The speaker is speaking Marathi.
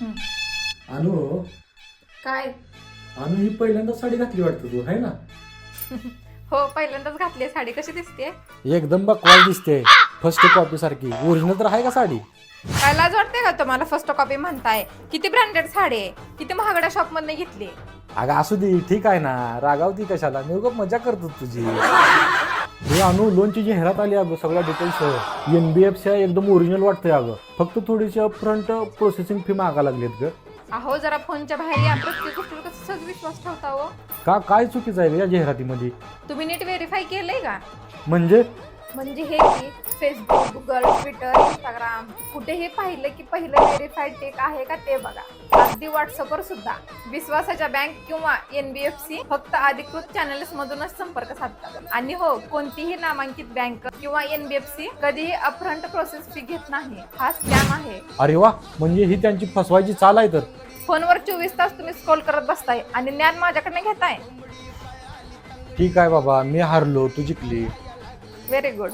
अनु काय? अनु ही पहिल्यांदा साडी घातली वाटतं तू है ना? हो, पहिल्यांदाच घातली साडी. कशी दिसते? एकदम बकवास दिसते, फर्स्ट कॉपी सारखी. ओरिजिनल तर आहे का साडी? काय लाज वाटते का तुम्हाला फर्स्ट कॉपी म्हणताय? किती ब्रँडेड साडी आहे, किती महागड्या शॉप मधून घेतली. अगं असू दे, ठीक आहे ना, रागावती कशाला, मी उगाच मजा करतो तुझी. हे अनु लोनची जी हेरात आली अगं सगळ्या डिटेल्स NBFC एकदम ओरिजिनल वाटतंय अगं. फक्त थोडीशी अपफ्रंट प्रोसेसिंग फी मागा लागलीत ग. अहो, जरा फोनच्या बाहेर या. प्रत्येक गोष्टीवर कसं सहज विश्वास ठेवता हो? का काय चुकीचं आहे ग या जाहिरातीमध्ये? तुम्ही नीट व्हेरीफाय केलंय का? म्हणजे हे की फेसबुक, गुगल, ट्विटर, इंस्टाग्राम कुठेही पाहिलं की पहिलं व्हेरीफाईड टेक आहे का ते बघा. अगदी व्हॉट्सअपवर सुद्धा विश्वासाच्या बँक किंवा NBFC फक्त अधिकृत चॅनल्स मधूनच संपर्क साधतात. आणि हो, कोणतीही नामांकित बँक किंवा NBFC कधीही अपफ्रंट प्रोसेस फी घेत नाही. हा स्कॅम आहे. अरे वा, म्हणजे ही त्यांची फसवायची चाल आहे. तर फोनवर 24 तास तुम्ही स्क्रॉल करत बसताय आणि ज्ञान माझ्याकडे घेताय. ठीक आहे बाबा, मी हारलो, तू जिंकली. Very good.